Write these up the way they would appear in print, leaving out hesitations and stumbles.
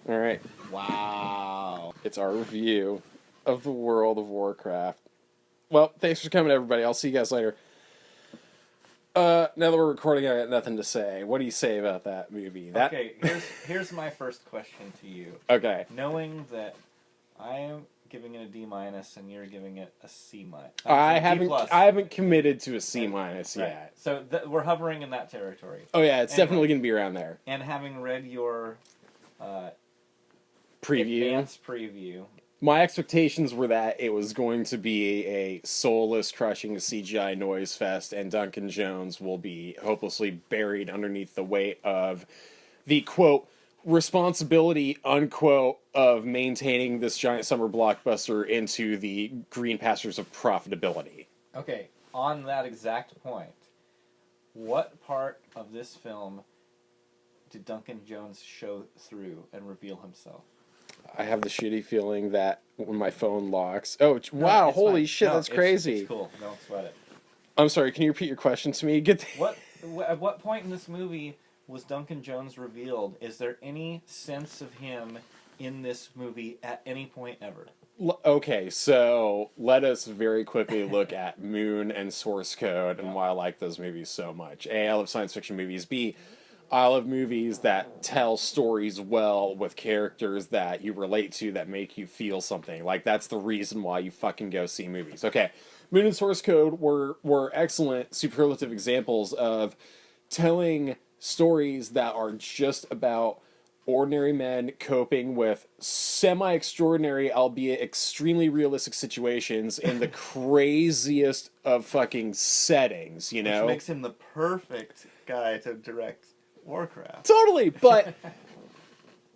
All right. Wow. It's our review of the World of Warcraft. Well, thanks for coming, everybody. I'll see you guys later. Now that we're recording, I got nothing to say. What do you say about that movie? Okay, here's my first question to you. Okay. Knowing that I am giving it a D- and you're giving it a C-. I D+. haven't committed to a C- Right. yet. So we're hovering in that territory. Oh yeah, it's Anyway. definitely going to be around there. And having read your Preview. advanced preview, My expectations were that it was going to be a soulless, crushing CGI noise fest, and Duncan Jones will be hopelessly buried underneath the weight of the, quote, responsibility, unquote, of maintaining this giant summer blockbuster into the green pastures of profitability. okay, on that exact point, what part of this film did Duncan Jones show through and reveal himself? I have the shitty feeling that when my phone locks... Oh, wow, it's holy fine. shit, No, that's crazy. It's cool, don't sweat it. I'm sorry, can you repeat your question to me? At what point in this movie was Duncan Jones revealed? Is there any sense of him in this movie at any point ever? Okay, so let us very quickly look at Moon and Source Code and why I like those movies so much. A, I love science fiction movies. B, I love movies that tell stories well with characters that you relate to that make you feel something. Like, that's the reason why you fucking go see movies. Okay, Moon and Source Code were excellent superlative examples of telling stories that are just about ordinary men coping with semi-extraordinary, albeit extremely realistic situations in the craziest of fucking settings, you know? Which makes him the perfect guy to direct Warcraft. Totally, but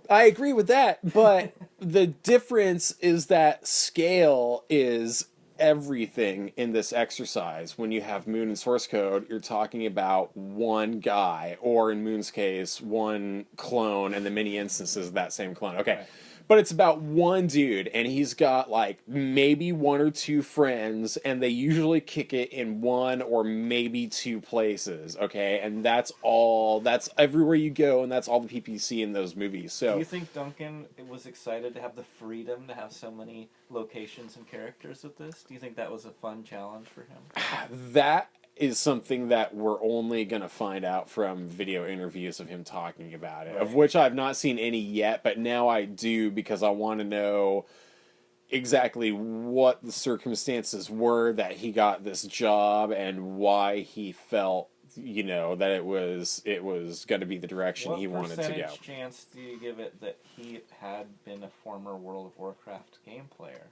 I agree with that, but the difference is that scale is everything in this exercise. When you have Moon and Source Code, you're talking about one guy, or in Moon's case, one clone and the many instances of that same clone. Okay. Right. But it's about one dude, and he's got like maybe one or two friends, and they usually kick it in one or maybe two places, okay? And that's all, that's everywhere you go, and that's all the people you see in those movies. So, do you think Duncan was excited to have the freedom to have so many locations and characters with this? Do you think that was a fun challenge for him? that is something that we're only going to find out from video interviews of him talking about it, Right. of which I've not seen any yet, but now I do because I want to know exactly what the circumstances were that he got this job and why he felt, you know, that it was going to be the direction he wanted to go. What percentage chance do you give it that he had been a former World of Warcraft game player?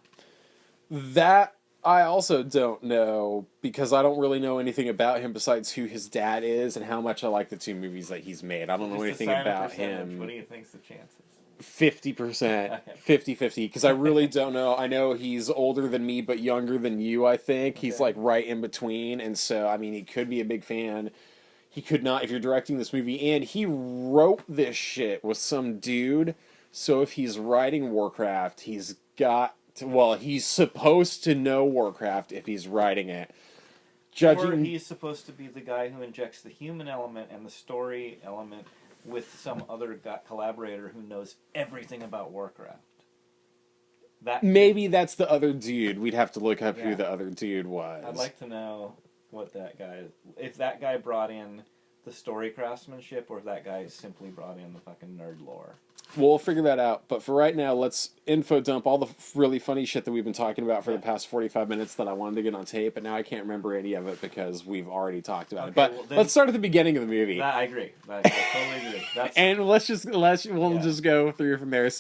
That I also don't know, because I don't really know anything about him besides who his dad is and how much I like the two movies that he's made. I don't know anything about him. What do you think's the chances? 50%, 50-50, because I really don't know. I know he's older than me, but younger than you, I think. He's like right in between, and so, I mean, he could be a big fan. He could not, if you're directing this movie, and he wrote this shit with some dude, so if he's writing Warcraft, he's got to, well, he's supposed to know Warcraft if he's writing it. Or he's supposed to be the guy who injects the human element and the story element with some other collaborator who knows everything about Warcraft. Maybe that's the other dude. We'd have to look up who Yeah. the other dude was. I'd like to know what that guy... If that guy brought in the story craftsmanship, or if that guy simply brought in the fucking nerd lore. We'll figure that out. But for right now, let's info dump all the really funny shit that we've been talking about for the past 45 minutes that I wanted to get on tape, but now I can't remember any of it because we've already talked about it. But well, let's start at the beginning of the movie. I agree. I totally agree. And we'll just go through from there.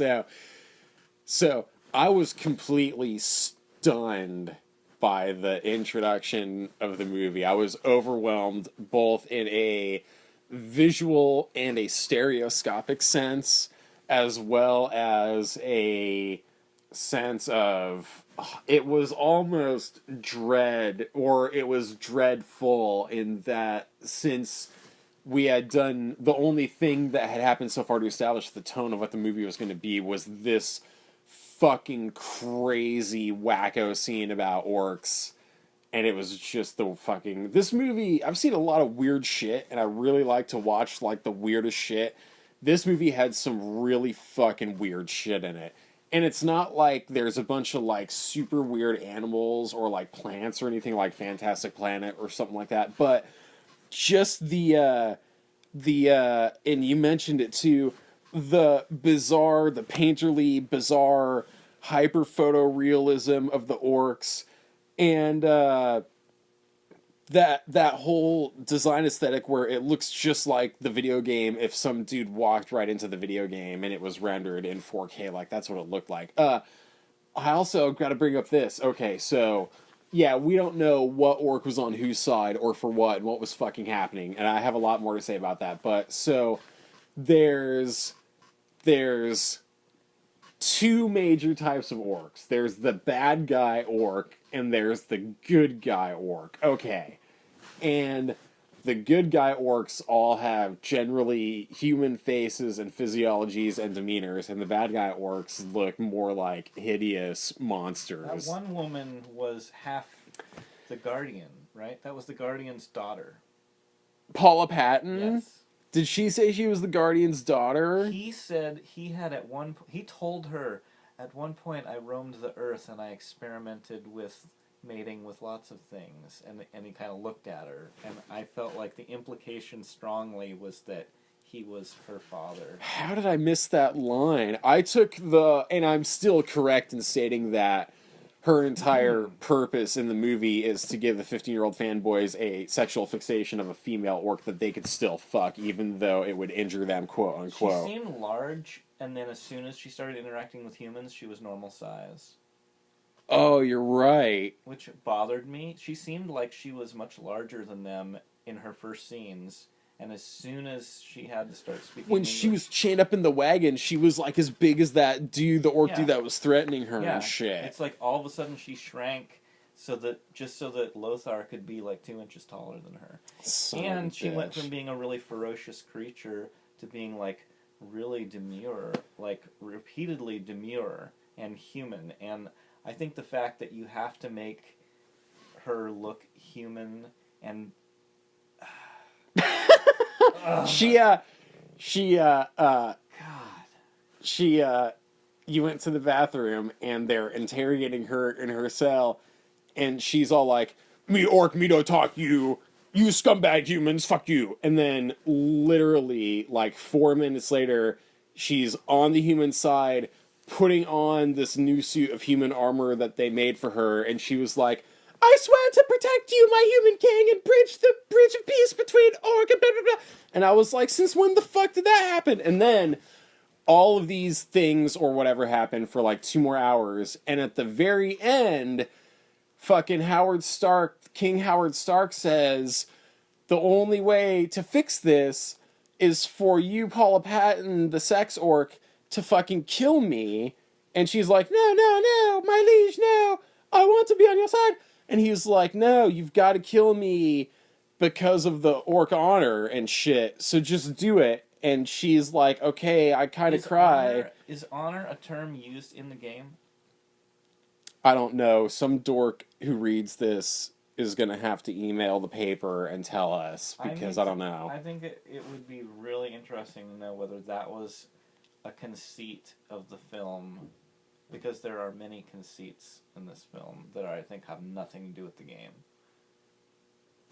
So I was completely stunned by the introduction of the movie. I was overwhelmed both in a visual and a stereoscopic sense, as well as a sense of, it was almost dread, or it was dreadful, in that since we had done, the only thing that had happened so far to establish the tone of what the movie was going to be was this fucking crazy wacko scene about orcs. And it was just the fucking... This movie, I've seen a lot of weird shit, and I really like to watch, like, the weirdest shit. this movie had some really fucking weird shit in it. And it's not like there's a bunch of like super weird animals or like plants or anything like Fantastic Planet or something like that, but just the and you mentioned it too, the painterly bizarre hyper photorealism of the orcs, and that whole design aesthetic where it looks just like the video game if some dude walked right into the video game and it was rendered in 4K, like that's what it looked like. I also got to bring up this. Okay, so yeah, we don't know what orc was on whose side or for what and what was fucking happening, and I have a lot more to say about that. But so there's two major types of orcs. There's the bad guy orc and there's the good guy orc. Okay. And the good guy orcs all have generally human faces and physiologies and demeanors, and the bad guy orcs look more like hideous monsters. That one woman was half the Guardian, right? That was the Guardian's daughter. Paula Patton? Yes. Did she say she was the Guardian's daughter? He said he had he told her, at one point I roamed the earth and I experimented with mating with lots of things, and he kind of looked at her, and I felt like the implication strongly was that he was her father. How did I miss that line? And I'm still correct in stating that her entire purpose in the movie is to give the 15-year-old fanboys a sexual fixation of a female orc that they could still fuck, even though it would injure them, quote unquote. She seemed large, and then as soon as she started interacting with humans, she was normal size. Oh, you're right. Which bothered me. She seemed like she was much larger than them in her first scenes, and as soon as she had to start speaking when English, she was chained up in the wagon, she was like as big as that dude, the orc dude that was threatening her and shit. It's like all of a sudden she shrank so that Lothar could be like 2 inches taller than her. And she went from being a really ferocious creature to being like really demure, like repeatedly demure and human. And I think the fact that you have to make her look human and you went to the bathroom and they're interrogating her in her cell, and she's all like, "Me orc, me don't talk you scumbag humans, fuck you." And then literally like 4 minutes later, she's on the human side, putting on this new suit of human armor that they made for her, and she was like, "I swear to protect you, my human king, and bridge the bridge of peace between orc and blah, blah, blah." And I was like, since when the fuck did that happen? And then all of these things or whatever happened for like 2 more hours, and at the very end, fucking King Howard Stark says, "The only way to fix this is for you, Paula Patton, the sex orc, to fucking kill me." And she's like, "No, no, no, my liege, no, I want to be on your side." And he's like, "No, you've got to kill me because of the orc honor and shit, so just do it." And she's like, "Okay," I kind of cry. Is honor a term used in the game? I don't know. Some dork who reads this is going to have to email the paper and tell us, because I don't know. I think it would be really interesting to know whether that was a conceit of the film, because there are many conceits in this film that I think have nothing to do with the game.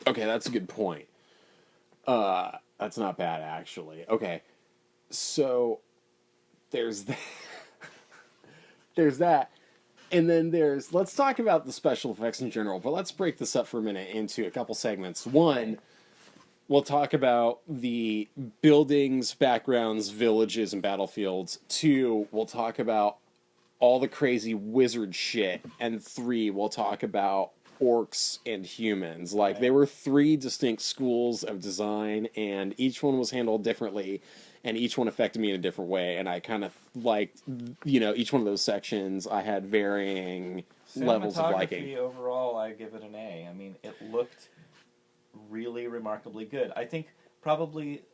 Okay, that's a good point. That's not bad, actually. Okay, so there's that. There's that. And then let's talk about the special effects in general, but let's break this up for a minute into a couple segments. One, we'll talk about the buildings, backgrounds, villages, and battlefields. 2, we'll talk about all the crazy wizard shit. And 3, we'll talk about orcs and humans. Like, there were 3 distinct schools of design, and each one was handled differently, and each one affected me in a different way, and I kind of liked, each one of those sections, I had varying levels of liking. Overall, I give it an A. I mean, it looked really remarkably good. I think probably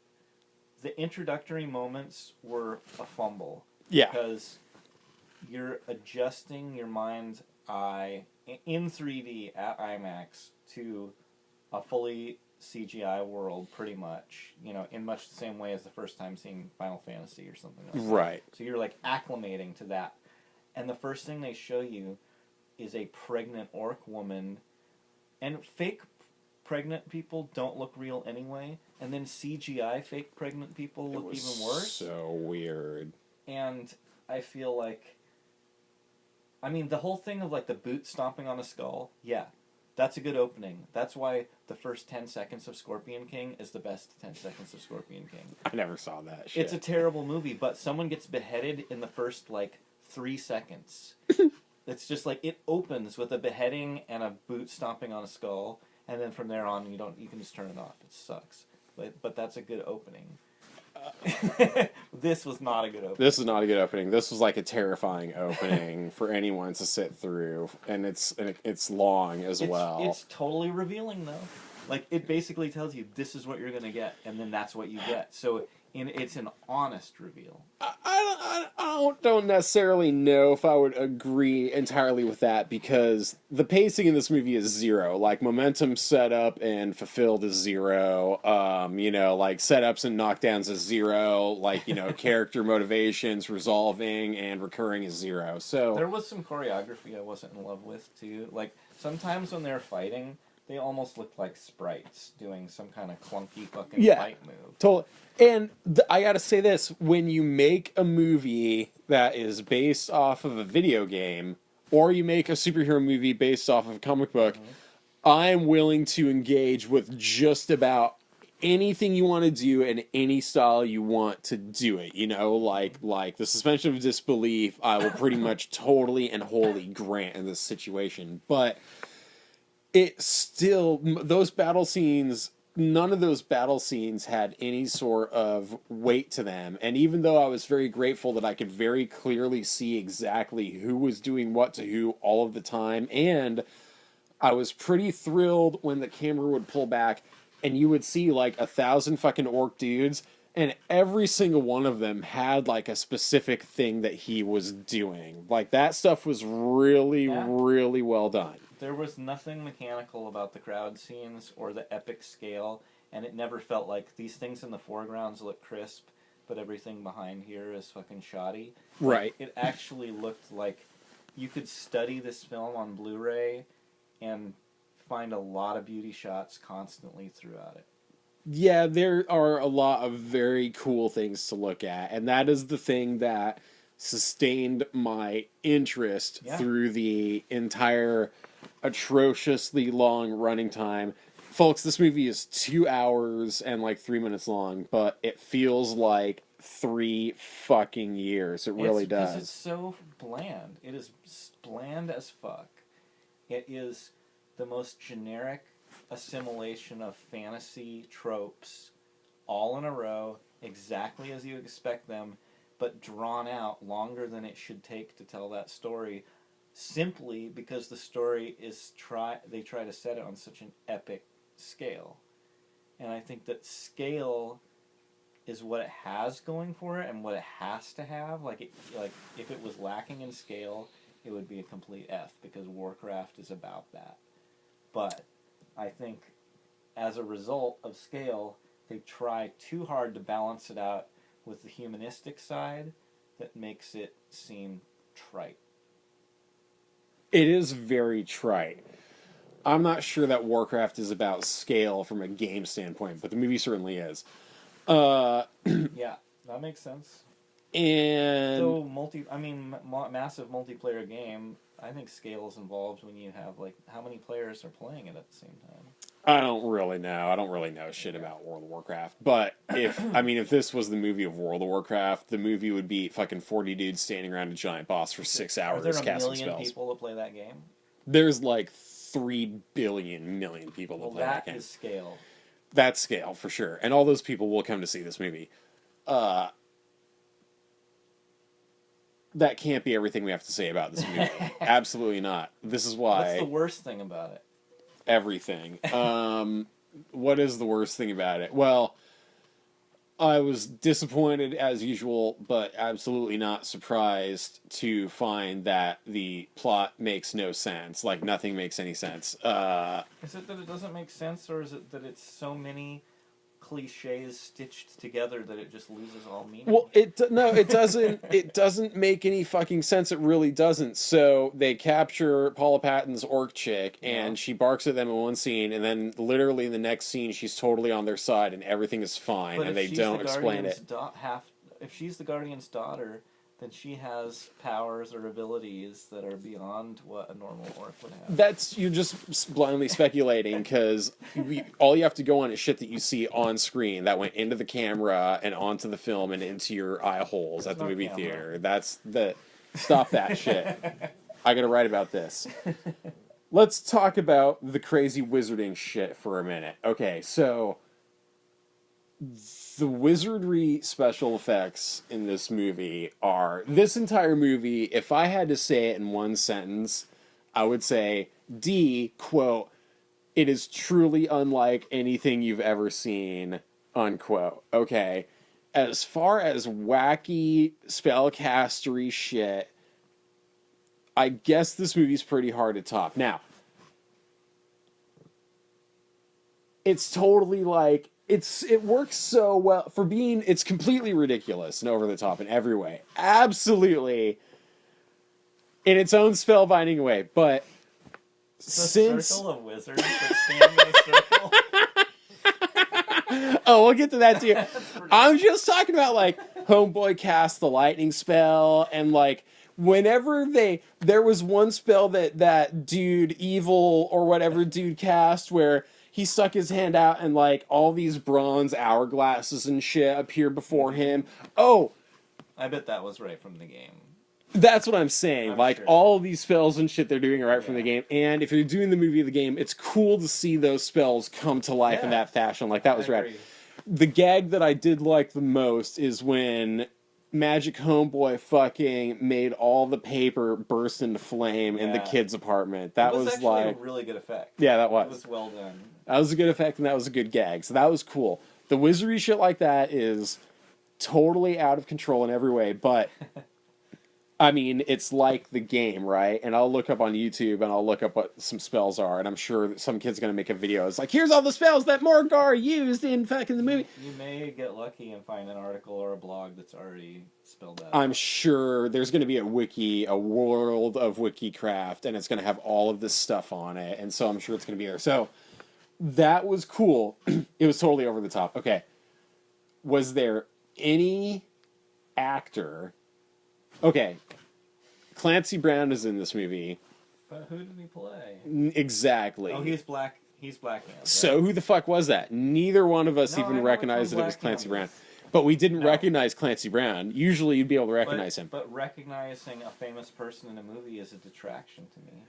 the introductory moments were a fumble. Yeah. Because you're adjusting your mind's eye in 3D at IMAX to a fully CGI world, pretty much, in much the same way as the first time seeing Final Fantasy or something like that. Right. So you're like acclimating to that. And the first thing they show you is a pregnant orc woman, and fake pregnant people don't look real anyway, and then CGI fake pregnant people look even worse. So weird. And I feel like, the whole thing of like the boot stomping on a skull, yeah, that's a good opening. That's why the first 10 seconds of Scorpion King is the best 10 seconds of Scorpion King. I never saw that shit. It's a terrible movie, but someone gets beheaded in the first, 3 seconds. It's just like, it opens with a beheading and a boot stomping on a skull, and then from there on, you can just turn it off. It sucks. But that's a good opening. This was not a good opening. This was not a good opening. This was like a terrifying opening for anyone to sit through, and it's long as well. It's totally revealing though. Like, it basically tells you this is what you're gonna get, and then that's what you get. So it's an honest reveal. I don't necessarily know if I would agree entirely with that, because the pacing in this movie is zero. Like, momentum set up and fulfilled is zero. Like, setups and knockdowns is zero. Like, character motivations, resolving, and recurring is zero. So there was some choreography I wasn't in love with, too. Like, sometimes when they're fighting, they almost look like sprites doing some kind of clunky fucking fight move. Totally. And I gotta say this, when you make a movie that is based off of a video game, or you make a superhero movie based off of a comic book, I'm willing to engage with just about anything you want to do in any style you want to do it. Like the suspension of disbelief, I will pretty much totally and wholly grant in this situation. But it still, those battle scenes, none of those battle scenes had any sort of weight to them. And even though I was very grateful that I could very clearly see exactly who was doing what to who all of the time, and I was pretty thrilled when the camera would pull back and you would see like 1,000 fucking orc dudes, and every single one of them had like a specific thing that he was doing. Like, that stuff was really, really well done. There was nothing mechanical about the crowd scenes or the epic scale, and it never felt like these things in the foregrounds look crisp, but everything behind here is fucking shoddy. Right. It actually looked like you could study this film on Blu-ray and find a lot of beauty shots constantly throughout it. Yeah, there are a lot of very cool things to look at, and that is the thing that sustained my interest through the entire atrociously long running time. Folks, this movie is 2 hours and 3 minutes long, but it feels like 3 fucking years. It really does. Because it's so bland. It is bland as fuck. It is the most generic assimilation of fantasy tropes all in a row, exactly as you expect them, but drawn out longer than it should take to tell that story, simply because the story is they try to set it on such an epic scale. And I think that scale is what it has going for it and what it has to have. Like if it was lacking in scale, it would be a complete F, because Warcraft is about that. But I think as a result of scale, they try too hard to balance it out with the humanistic side that makes it seem trite. It is very trite. I'm not sure that Warcraft is about scale from a game standpoint, but the movie certainly is. Yeah, that makes sense. And so massive multiplayer game, I think scale is involved when you have how many players are playing it at the same time. I don't really know. I don't really know shit about World of Warcraft. But if this was the movie of World of Warcraft, the movie would be fucking 40 dudes standing around a giant boss for 6 hours casting spells. Are there a million people that play that game? There's 3 million people that play that game. That is scale. That's scale, for sure. And all those people will come to see this movie. That can't be everything we have to say about this movie. Absolutely not. This is why... What's the worst thing about it? Everything. What is the worst thing about it? Well, I was disappointed as usual, but absolutely not surprised to find that the plot makes no sense. Like, nothing makes any sense. Is it that it doesn't make sense, or is it that it's so many cliches stitched together that it just loses all meaning? Well, no, it doesn't. It doesn't make any fucking sense. It really doesn't. So they capture Paula Patton's orc chick, and she barks at them in one scene, and then literally in the next scene, she's totally on their side, and everything is fine, but and they don't explain it. If she's the Guardian's daughter, then she has powers or abilities that are beyond what a normal orc would have. You're just blindly speculating, because all you have to go on is shit that you see on screen that went into the camera and onto the film and into your eye holes at the movie theater. Stop that shit. I gotta write about this. Let's talk about the crazy wizarding shit for a minute. Okay, so the wizardry special effects in this movie this entire movie, if I had to say it in one sentence, I would say, quote, "It is truly unlike anything you've ever seen," unquote. Okay. As far as wacky spellcastery shit, I guess this movie's pretty hard to top. Now, it's totally like, it works so well for being, it's completely ridiculous and over the top in every way. Absolutely. In its own spellbinding way. But circle of wizards that stand in a circle. Oh, we'll get to that too. I'm just talking about, like, Homeboy cast the lightning spell, and like whenever there was one spell that dude, evil or whatever dude cast, where he stuck his hand out and like all these bronze hourglasses and shit appear before him. Oh, I bet that was right from the game. That's what I'm saying. I'm sure. All of these spells and shit they're doing are right from the game. And if you're doing the movie of the game, it's cool to see those spells come to life in that fashion. Like, that was rad. The gag that I did like the most is when Magic Homeboy fucking made all the paper burst into flame in the kid's apartment. That was actually like a really good effect. Yeah, that was. It was well done. That was a good effect, and that was a good gag. So that was cool. The wizardry shit like that is totally out of control in every way, but I mean, it's like the game, right? And I'll look up on YouTube and I'll look up what some spells are, and I'm sure that some kid's gonna make a video. It's like, here's all the spells that Morgar used in fucking the movie. You may get lucky and find an article or a blog that's already spelled out. I'm sure there's gonna be a wiki, a world of Wikicraft, and it's gonna have all of this stuff on it, and so I'm sure it's gonna be there. So that was cool. It was totally over the top. Okay. Was there any actor... Okay, Clancy Brown is in this movie. But who did he play? Exactly. Oh, he's black. He's Black Hand. Right? So who the fuck was that? Neither one of us even recognized that it was Clancy Brown. But we didn't recognize Clancy Brown. Usually you'd be able to recognize him. But recognizing a famous person in a movie is a detraction to me.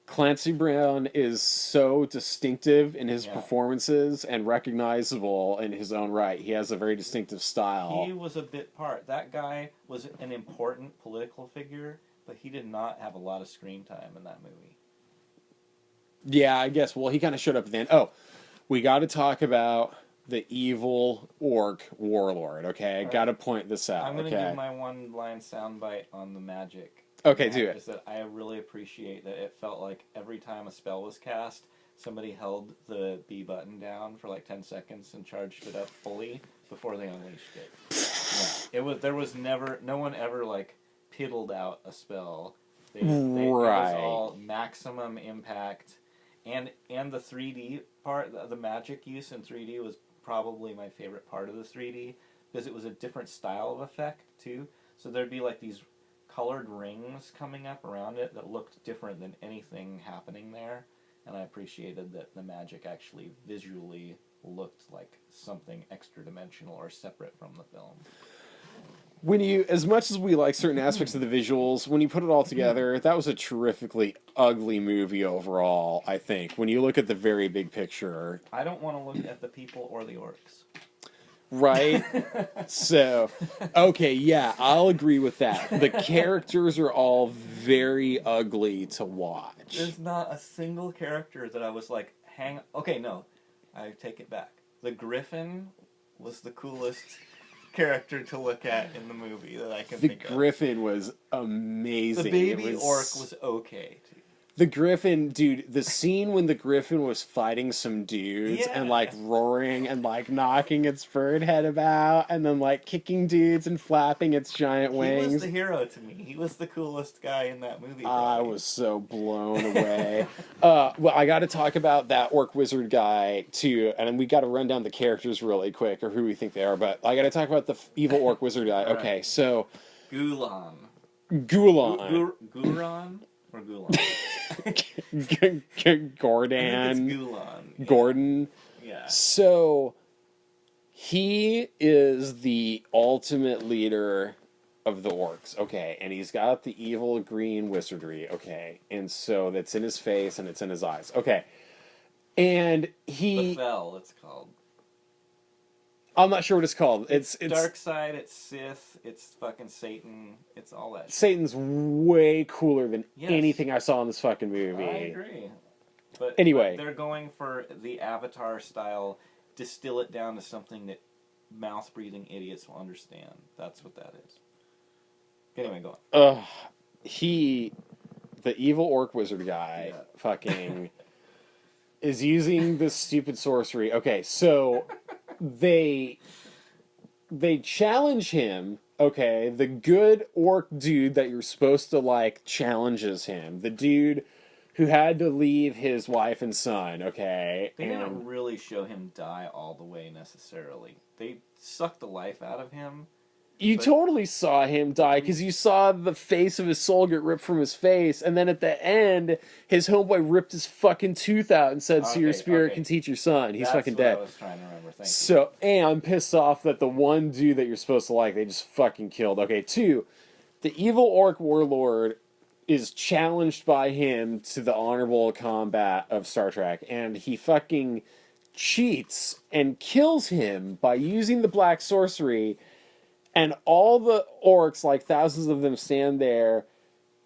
Clancy Brown is so distinctive in his performances and recognizable in his own right. He has a very distinctive style. He was a bit part. That guy was an important political figure, but he did not have a lot of screen time in that movie. Yeah, I guess. Well, he kind of showed up at the end. Oh, we got to talk about the evil orc warlord, okay? I got to point this out, I'm going to give my one-line soundbite on the magic. Okay, do it. Is that I really appreciate that it felt like every time a spell was cast, somebody held the B button down for like 10 seconds and charged it up fully before they unleashed it. It was never, no one ever like piddled out a spell. It was all maximum impact, and the 3D part, the magic use in 3D was probably my favorite part of the 3D, because it was a different style of effect too. So there'd be like these colored rings coming up around it that looked different than anything happening there, and I appreciated that the magic actually visually looked like something extra dimensional or separate from the film. When you, as much as we like certain aspects of the visuals, when you put it all together, that was a terrifically ugly movie overall, I think. When you look at the very big picture. I don't want to look at the people or the orcs. Right? So, okay, yeah, I'll agree with that. The characters are all very ugly to watch. There's not a single character that I was like, okay, no, I take it back. The Griffin was the coolest character to look at in the movie that I can The think Griffin was amazing. The baby orc was okay, too. The Griffin, dude, the scene when the Griffin was fighting some dudes and, like, roaring and, like, knocking its bird head about and then, like, kicking dudes and flapping its giant wings. He was the hero to me. He was the coolest guy in that movie. I was so blown away. Well, I got to talk about that orc wizard guy, too, and we got to run down the characters really quick, or who we think they are, but I got to talk about the evil orc wizard guy. Okay, right. so... Gulan. Gulan? Or Gulan? Gordon. Gulan. Yeah. Gordon. Yeah. So, he is the ultimate leader of the orcs, okay, and he's got the evil green wizardry, okay, and so that's in his face and it's in his eyes, okay, and The Fel, it's called. I'm not sure what it's called. It's Dark Side, it's Sith, it's fucking Satan, it's all that shit. Satan's way cooler than anything I saw in this fucking movie. I agree. But anyway. But they're going for the Avatar style, distill it down to something that mouth-breathing idiots will understand. That's what that is. Anyway, go on. The evil orc wizard guy, fucking, is using this stupid sorcery. Okay, so... They challenge him, okay, the good orc dude that you're supposed to like challenges him. The dude who had to leave his wife and son, okay? They didn't really show him die all the way necessarily. They sucked the life out of him. You totally saw him die, because you saw the face of his soul get ripped from his face, and then at the end, his homeboy ripped his fucking tooth out and said, so your spirit can teach your son. He's fucking dead. That's what I was trying to remember. Thank you. And I'm pissed off that the one dude that you're supposed to like, they just fucking killed. Okay, 2, the evil orc warlord is challenged by him to the honorable combat of Star Trek, and he fucking cheats and kills him by using the black sorcery. And all the orcs, like thousands of them, stand there,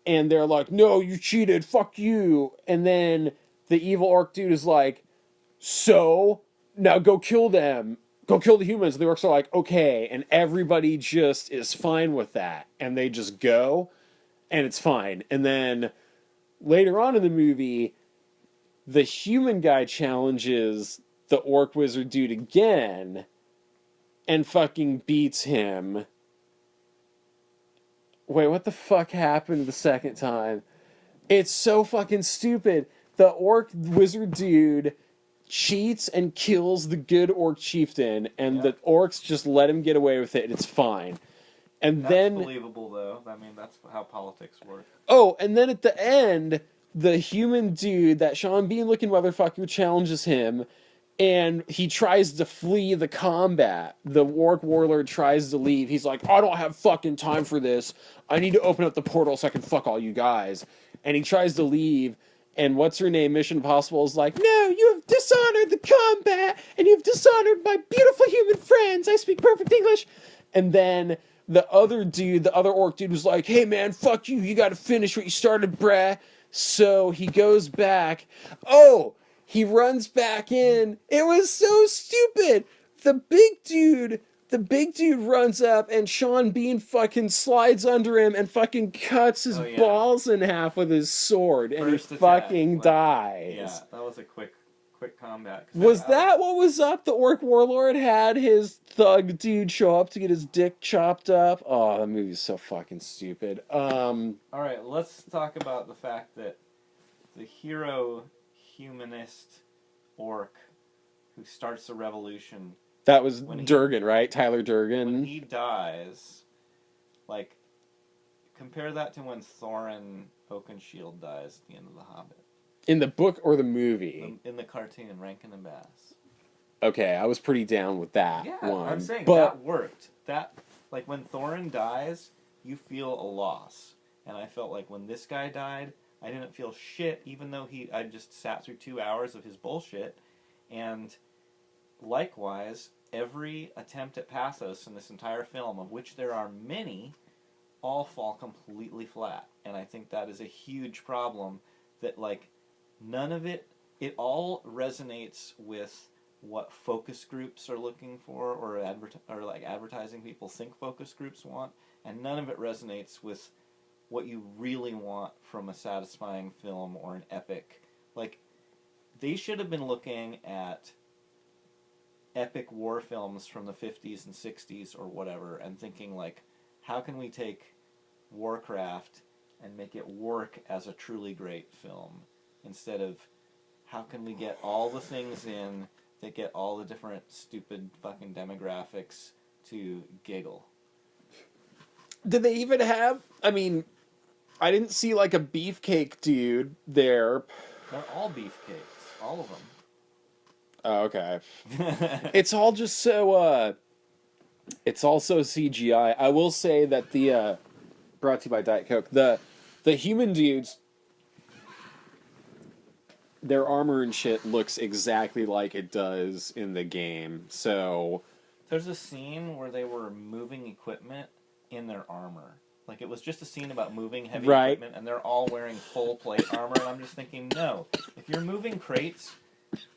and they're like, no, you cheated, fuck you. And then the evil orc dude is like, so, now go kill them. Go kill the humans. And the orcs are like, okay. And everybody just is fine with that. And they just go, and it's fine. And then later on in the movie, the human guy challenges the orc wizard dude again, and fucking beats him. Wait, what the fuck happened the second time? It's so fucking stupid. The orc wizard dude cheats and kills the good orc chieftain, and the orcs just let him get away with it, and it's fine. And that's believable, though. I mean, that's how politics work. Oh, and then at the end, the human dude, that Sean Bean-looking motherfucker, challenges him, and he tries to flee the combat. The orc warlord tries to leave. He's like, I don't have fucking time for this. I need to open up the portal so I can fuck all you guys. And he tries to leave, and what's-her-name, Mission Impossible, is like, no, you have dishonored the combat, and you've dishonored my beautiful human friends. I speak perfect English. And then the other dude, the other orc dude, was like, hey man, fuck you. You gotta finish what you started, brah. So he goes back. Oh! He runs back in. It was so stupid. The big dude runs up, and Sean Bean fucking slides under him and fucking cuts his balls in half with his sword, and he fucking dies. Yeah, that was a quick combat. Was that what was up? The orc warlord had his thug dude show up to get his dick chopped up. Oh, that movie's so fucking stupid. Alright, let's talk about the fact that the hero humanist orc who starts a revolution. That was Durgan, right? Tyler Durgan. When he dies, like, compare that to when Thorin Oakenshield dies at the end of The Hobbit. In the book or the movie? In the cartoon, Rankin and Bass. Okay, I was pretty down with that one. I'm saying that worked. That, like, when Thorin dies, you feel a loss. And I felt like when this guy died, I didn't feel shit, even though I just sat through 2 hours of his bullshit. And likewise, every attempt at pathos in this entire film, of which there are many, all fall completely flat. And I think that is a huge problem, that, like, none of it all resonates with what focus groups are looking for, or like advertising people think focus groups want, and none of it resonates with what you really want from a satisfying film or an epic. Like, they should have been looking at epic war films from the 50s and 60s or whatever and thinking, like, how can we take Warcraft and make it work as a truly great film, instead of how can we get all the things in that get all the different stupid fucking demographics to giggle. Did they even have, I mean, I didn't see like a beefcake dude there. They're all beefcakes. All of them. Oh, okay. It's all just so, it's also CGI. I will say that the, brought to you by Diet Coke, the human dudes, their armor and shit looks exactly like it does in the game, so... There's a scene where they were moving equipment in their armor. Like, it was just a scene about moving heavy equipment, and they're all wearing full plate armor, and I'm just thinking, no. If you're moving crates,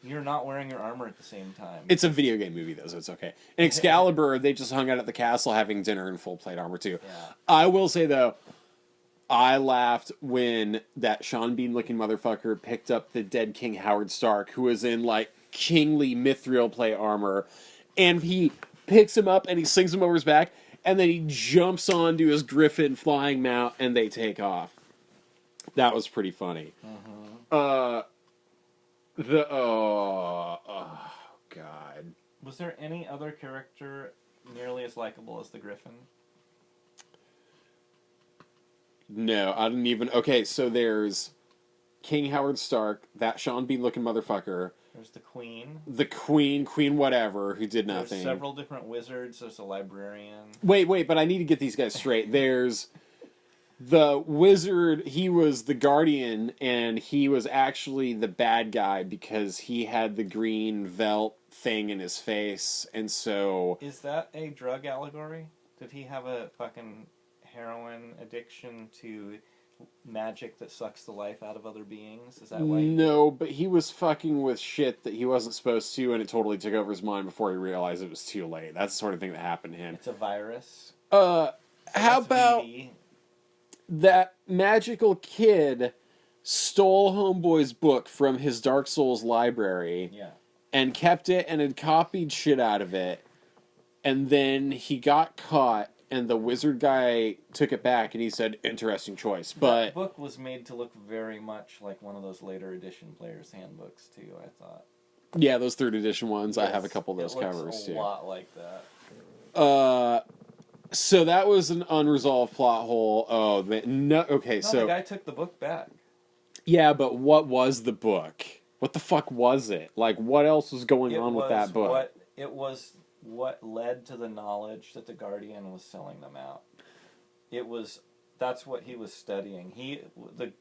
you're not wearing your armor at the same time. It's a video game movie, though, so it's okay. In Excalibur, they just hung out at the castle having dinner in full plate armor, too. Yeah. I will say, though, I laughed when that Sean Bean-looking motherfucker picked up the dead King Howard Stark, who was in, like, kingly mithril plate armor, and he picks him up and he slings him over his back, and then he jumps onto his griffin flying mount, and they take off. That was pretty funny. Mm-hmm. Oh, God. Was there any other character nearly as likable as the griffin? No, I didn't even... Okay, so there's King Howard Stark, that Sean Bean-looking motherfucker. There's the queen. The queen whatever, who did nothing. There's several different wizards. There's a librarian. Wait, but I need to get these guys straight. There's the wizard, he was the guardian, and he was actually the bad guy because he had the green velt thing in his face, and so... Is that a drug allegory? Did he have a fucking heroin addiction to magic that sucks the life out of other beings? Is that why? No, but he was fucking with shit that he wasn't supposed to, and it totally took over his mind before he realized it was too late. That's the sort of thing that happened to him. It's a virus. How about VD. that magical kid stole Homeboy's book from his Dark Souls library, and kept it and had copied shit out of it, and then he got caught, and the wizard guy took it back, and he said, interesting choice. But that book was made to look very much like one of those later edition player's handbooks, too, I thought. Yeah, those 3rd edition ones. Yes, I have a couple of those covers, too. It looks a lot like that. So that was an unresolved plot hole. Oh, no, okay, so... the guy took the book back. Yeah, but what was the book? What the fuck was it? Like, what else was going on with that book? It was what led to the knowledge that the Guardian was selling them out. That's what he was studying.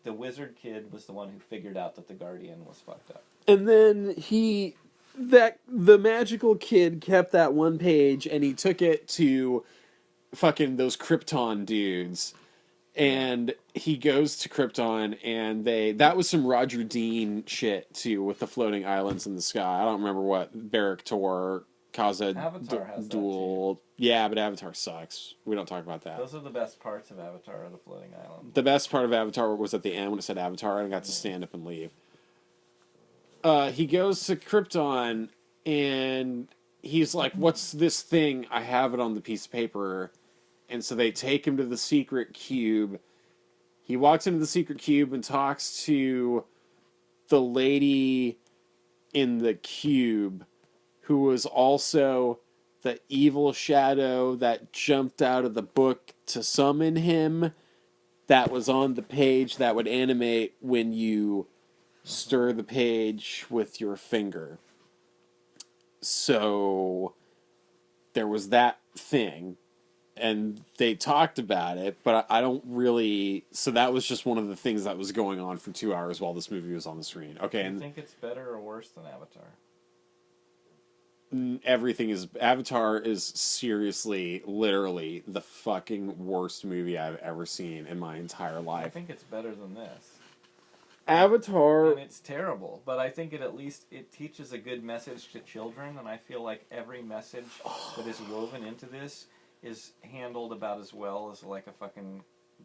The wizard kid was the one who figured out that the Guardian was fucked up. And then the magical kid kept that one page, and he took it to fucking those Krypton dudes. And he goes to Krypton, and that was some Roger Dean shit, too, with the floating islands in the sky. I don't remember what Barrack Tor, Kaza, Avatar has Duel. That, yeah, but Avatar sucks. We don't talk about that. Those are the best parts of Avatar, are the floating islands. The best part of Avatar was at the end when it said Avatar, and I got to stand up and leave. He goes to Krypton, and he's like, what's this thing? I have it on the piece of paper. And so they take him to the secret cube. He walks into the secret cube and talks to the lady in the cube, who was also the evil shadow that jumped out of the book to summon him. That was on the page that would animate when you stir the page with your finger. So there was that thing. And they talked about it, but I don't really... So that was just one of the things that was going on for 2 hours while this movie was on the screen. Okay, Do you think it's better or worse than Avatar? Everything is... Avatar is seriously, literally, the fucking worst movie I've ever seen in my entire life. I think it's better than this. Avatar... And it's terrible, but I think it teaches a good message to children, and I feel like every message that is woven into this is handled about as well as like a fucking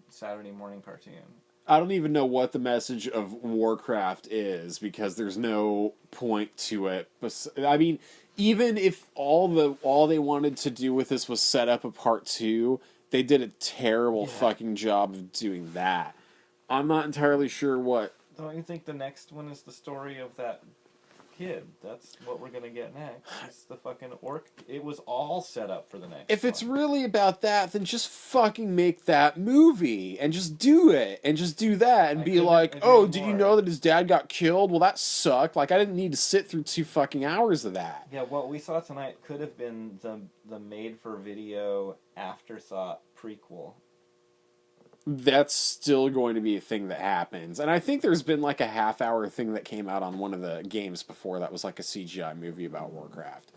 Saturday morning cartoon. I don't even know what the message of Warcraft is, because there's no point to it. I mean, even if all they wanted to do with this was set up a part 2, they did a terrible fucking job of doing that. I'm not entirely sure what... Don't you think the next one is the story of that kid? That's what we're gonna get next. It's the fucking orc. It was all set up for the next If one. it's really about that, then just fucking make that movie and just do it and just do that and be like, oh, did you know that his dad got killed? Well, that sucked. Like, I didn't need to sit through 2 fucking hours of that. Yeah, what we saw tonight could have been the made-for-video afterthought prequel. That's still going to be a thing that happens. And I think there's been like a half-hour thing that came out on one of the games before that was like a CGI movie about Warcraft.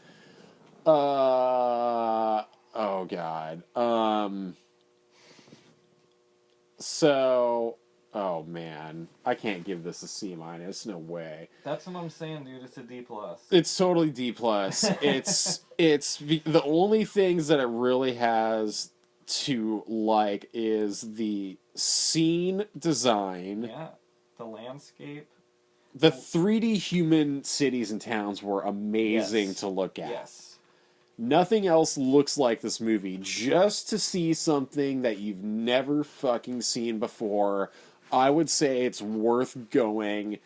Oh god. So, oh man, I can't give this a C-. No way. That's what I'm saying, dude. It's a D+. It's totally D+. It's the only things that it really has to like is the scene design. Yeah, the landscape. The 3D human cities and towns were amazing to look at. Yes. Nothing else looks like this movie. Just to see something that you've never fucking seen before, I would say it's worth going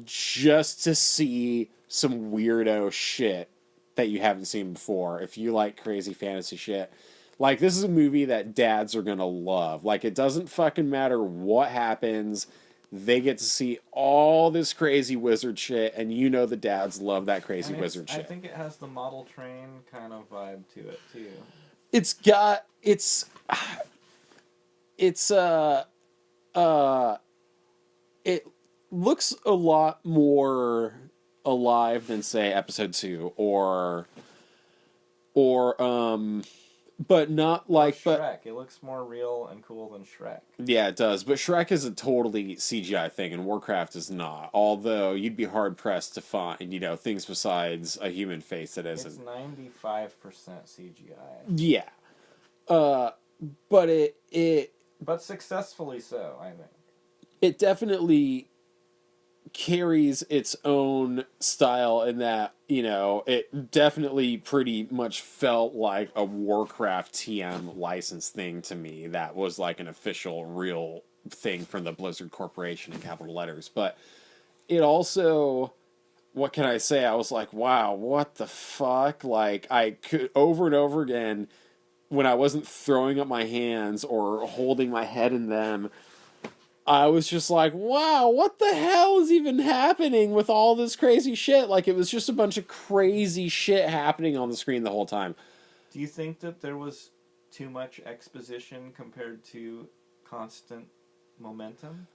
just to see some weirdo shit that you haven't seen before. If you like crazy fantasy shit. Like, this is a movie that dads are gonna love. Like, it doesn't fucking matter what happens. They get to see all this crazy wizard shit, and you know the dads love that crazy wizard shit. I think it has the model train kind of vibe to it, too. It looks a lot more alive than, say, episode 2, but not like... Shrek. It looks more real and cool than Shrek. Yeah, it does. But Shrek is a totally CGI thing, and Warcraft is not. Although, you'd be hard-pressed to find, things besides a human face that isn't. It's 95% CGI. Yeah. But But successfully so, I think. It definitely carries its own style in that, it definitely pretty much felt like a Warcraft TM license thing to me. That was like an official, real thing from the Blizzard Corporation in capital letters. But it also, what can I say? I was like, wow, what the fuck? Like, I could, over and over again, when I wasn't throwing up my hands or holding my head in them, I was just like, wow, what the hell is even happening with all this crazy shit? Like, it was just a bunch of crazy shit happening on the screen the whole time. Do you think that there was too much exposition compared to constant momentum?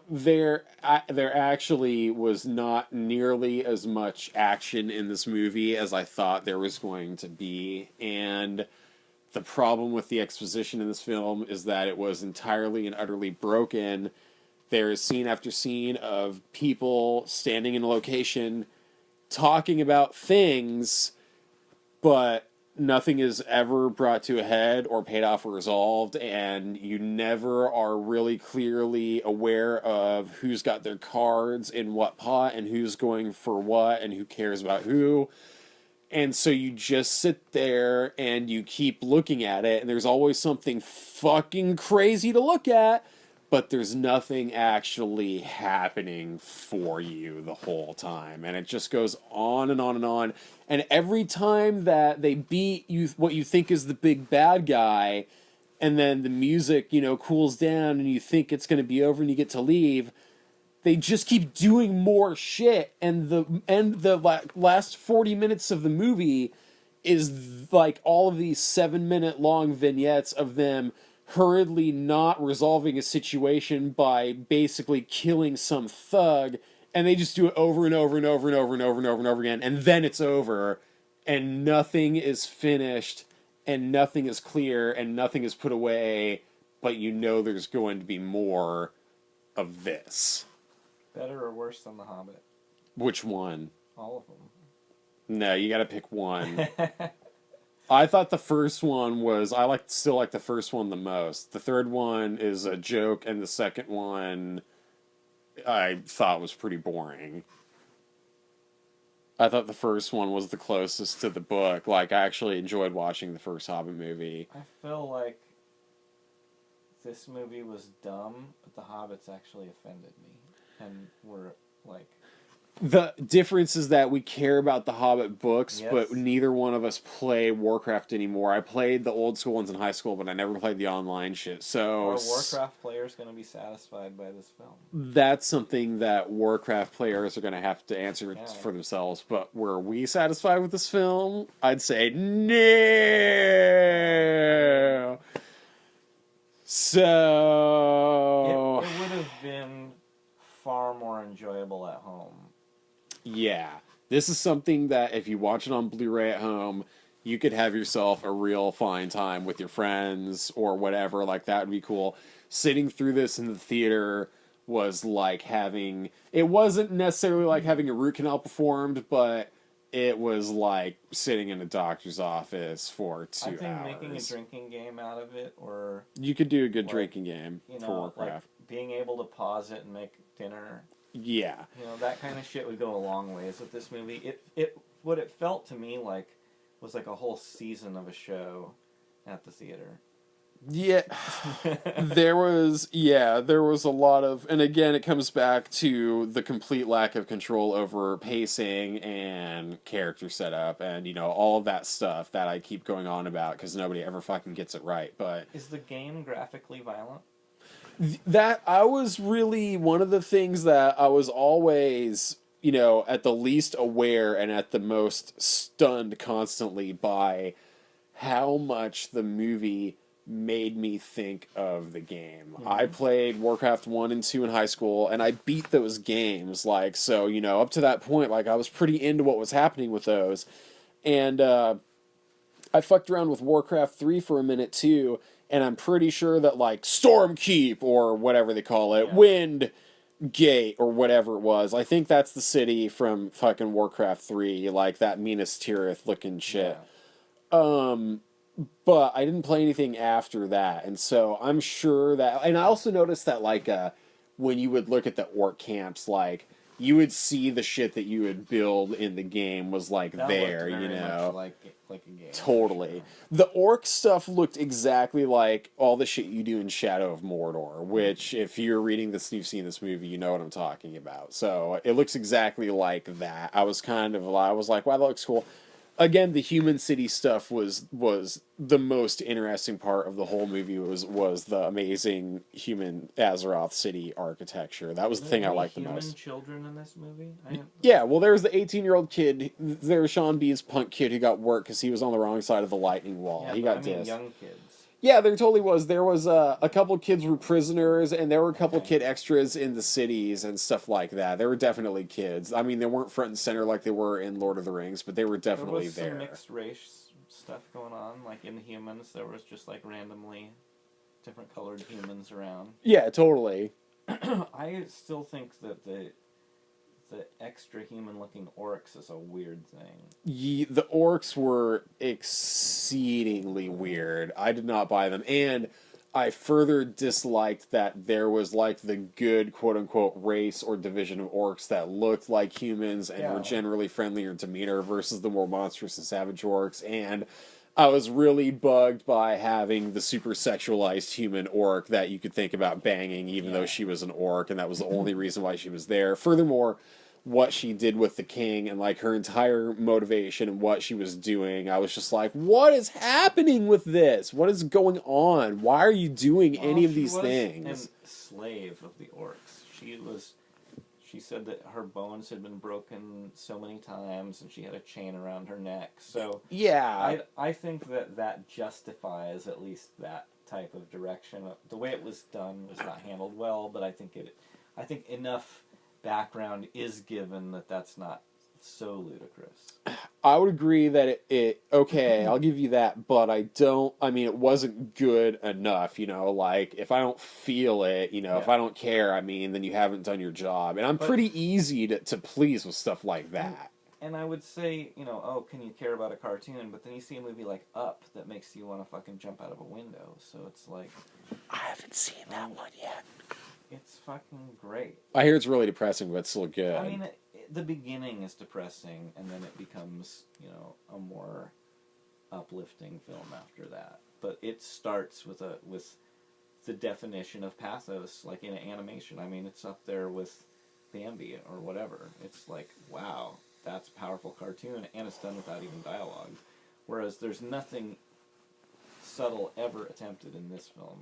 There actually was not nearly as much action in this movie as I thought there was going to be, and the problem with the exposition in this film is that it was entirely and utterly broken. There is scene after scene of people standing in a location talking about things, but nothing is ever brought to a head or paid off or resolved, and you never are really clearly aware of who's got their cards in what pot and who's going for what and who cares about who. And so you just sit there and you keep looking at it, and there's always something fucking crazy to look at, but there's nothing actually happening for you the whole time. And it just goes on and on and on. And every time that they beat you, what you think is the big bad guy, and then the music, cools down and you think it's going to be over and you get to leave, they just keep doing more shit, and the last 40 minutes of the movie is like all of these 7-minute long vignettes of them hurriedly not resolving a situation by basically killing some thug, and they just do it over and over and over and over and over and over and over again, and then it's over, and nothing is finished, and nothing is clear, and nothing is put away, but there's going to be more of this. better or worse than The Hobbit? Which one? All of them. No, you gotta pick one. I thought the first one was... still like the first one the most. The third one is a joke, and the second one I thought was pretty boring. I thought the first one was the closest to the book. Like, I actually enjoyed watching the first Hobbit movie. I feel like this movie was dumb, but the Hobbits actually offended me. And were, like... The difference is that we care about the Hobbit books, Yes. but neither one of us play Warcraft anymore. I played the old school ones in high school, but I never played the online shit. So Are Warcraft players going to be satisfied by this film? that's something that Warcraft players are going to have to answer for themselves. But were we satisfied with this film? I'd say no. So It would have been far more enjoyable at home. yeah, this is something that if you watch it on Blu-ray at home, you could have yourself a real fine time with your friends or whatever. Like, that would be cool. Sitting through this in the theater was like having... It wasn't necessarily like having a root canal performed, but it was like sitting in a doctor's office for 2 hours. I think making a drinking game out of it, or... You could do a good drinking game for Warcraft. Like being able to pause it and make dinner... Yeah. That kind of shit would go a long ways with this movie. What it felt to me like was like a whole season of a show at the theater. Yeah. there was a lot of, and again, it comes back to the complete lack of control over pacing and character setup and, all of that stuff that I keep going on about because nobody ever fucking gets it right. But is the game graphically violent? That I was really one of the things that I was always, at the least aware and at the most stunned constantly by how much the movie made me think of the game. Mm-hmm. I played Warcraft 1 and 2 in high school, and I beat those games. Up to that point, I was pretty into what was happening with those. And I fucked around with Warcraft 3 for a minute, too. And I'm pretty sure that, Stormkeep, or whatever they call it, Wind Gate, or whatever it was, I think that's the city from fucking Warcraft 3, that Minas Tirith looking shit. Yeah. But I didn't play anything after that, and so I'm sure that... And I also noticed that, when you would look at the orc camps, you would see the shit that you would build in the game was that there, much like a game. Totally. Sure. The orc stuff looked exactly like all the shit you do in Shadow of Mordor, which, if you're reading this and you've seen this movie, you know what I'm talking about. So, it looks exactly like that. I was like, wow, that looks cool. Again, the human city stuff was the most interesting part of the whole movie was the amazing human Azeroth city architecture. That was the thing I liked the most. Human children in this movie? Yeah, well, there was the 18-year-old kid. There was Sean B's punk kid who got work because he was on the wrong side of the lightning wall. Yeah, he got dissed. Young kids. Yeah, there totally was. There was a couple kids were prisoners, and there were a couple kid extras in the cities and stuff like that. There were definitely kids. I mean, they weren't front and center like they were in Lord of the Rings, but they were definitely there. There was some mixed race stuff going on. Like in the humans, there was just randomly different colored humans around. Yeah, totally. I still think that the extra human-looking orcs is a weird thing. The orcs were exceedingly weird. I did not buy them. And I further disliked that there was, the good, quote-unquote, race or division of orcs that looked like humans and were generally friendlier demeanor versus the more monstrous and savage orcs. And I was really bugged by having the super sexualized human orc that you could think about banging even though she was an orc, and that was the only reason why she was there. Furthermore, what she did with the king and her entire motivation and what she was doing, I was just like, what is happening with this? What is going on? Why are you doing any of these things? A slave of the orcs. She said that her bones had been broken so many times and she had a chain around her neck. So yeah, I think that justifies at least that type of direction. The way it was done was not handled well, but I think enough background is given that's not so ludicrous. I would agree that okay, I'll give you that, but I mean, it wasn't good enough, like, if I don't feel it, if I don't care, I mean, then you haven't done your job. And I'm But pretty easy to please with stuff like that. and I would say, oh, can you care about a cartoon? But then you see a movie like Up that makes you want to fucking jump out of a window. So it's like, I haven't seen that one yet. It's fucking great. I hear it's really depressing, but it's still good. I mean, the beginning is depressing, and then it becomes, a more uplifting film after that. But it starts with the definition of pathos, like in animation. I mean, it's up there with Bambi or whatever. It's like, wow, that's a powerful cartoon, and it's done without even dialogue. Whereas there's nothing subtle ever attempted in this film.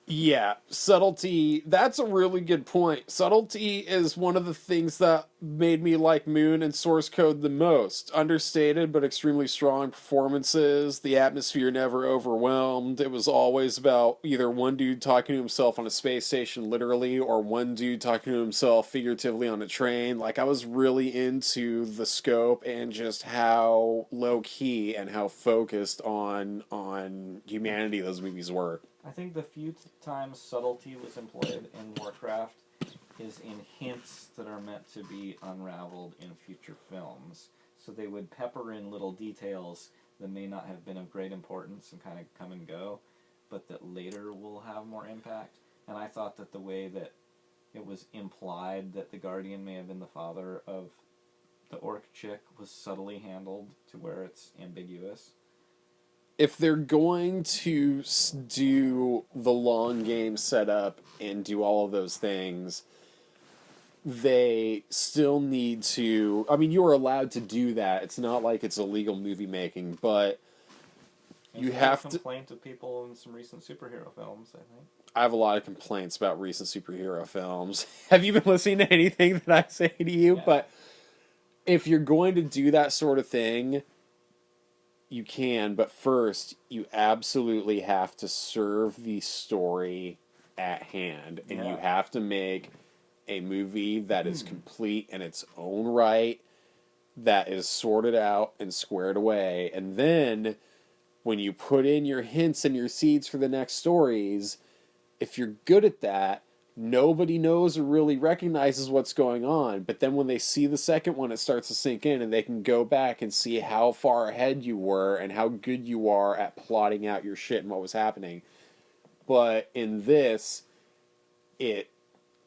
Yeah, subtlety, that's a really good point. Subtlety is one of the things that made me like Moon and Source Code the most. Understated but extremely strong performances, the atmosphere never overwhelmed. It was always about either one dude talking to himself on a space station literally, or one dude talking to himself figuratively on a train. Like, I was really into the scope and just how low-key and how focused on humanity those movies were. I think the few times subtlety was employed in Warcraft is in hints that are meant to be unraveled in future films. So they would pepper in little details that may not have been of great importance and kind of come and go, but that later will have more impact. And I thought that the way that it was implied that the Guardian may have been the father of the orc chick was subtly handled to where it's ambiguous. If they're going to do the long game setup and do all of those things, they still need to... I mean, you are allowed to do that. It's not like it's illegal movie making, but you have to... complaint of people in some recent superhero films, I think. I have a lot of complaints about recent superhero films. Have you been listening to anything that I say to you? Yeah. But if you're going to do that sort of thing... You can, but first, you absolutely have to serve the story at hand. And you have to make a movie that is complete in its own right, that is sorted out and squared away. And then, when you put in your hints and your seeds for the next stories, if you're good at that, nobody knows or really recognizes what's going on. But then when they see the second one, it starts to sink in, and they can go back and see how far ahead you were and how good you are at plotting out your shit and what was happening. But in this, it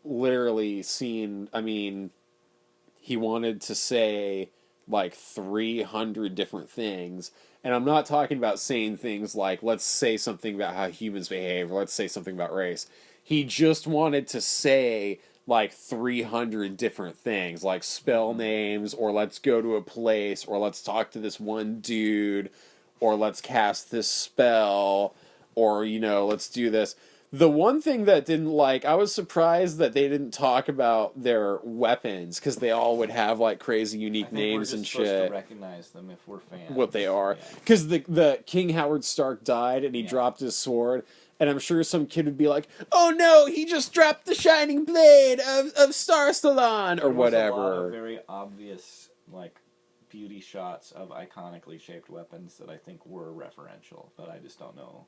literally seemed... I mean, he wanted to say like 300 different things. And I'm not talking about saying things like, let's say something about how humans behave, or let's say something about race. He just wanted to say like 300 different things, like spell names, or let's go to a place, or let's talk to this one dude, or let's cast this spell, or, let's do this. The one thing that I was surprised that they didn't talk about their weapons, because they all would have like crazy unique names and shit. We're supposed to recognize them if we're fans. What they are. Because the King Howard Stark died and he dropped his sword. And I'm sure some kid would be like, "Oh no, he just dropped the shining blade of Star Stallone," or whatever. There was a lot of very obvious, beauty shots of iconically shaped weapons that I think were referential, but I just don't know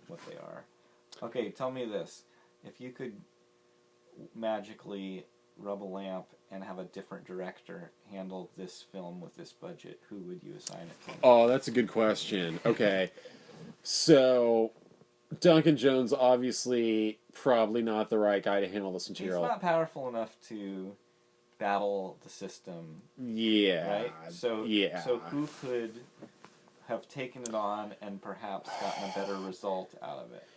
what they are. Okay, tell me this. If you could magically rub a lamp and have a different director handle this film with this budget, who would you assign it to? Oh, that's a good question. Okay. So... Duncan Jones, obviously, probably not the right guy to handle this material. He's not powerful enough to battle the system. Yeah. Right? So who could have taken it on and perhaps gotten a better result out of it?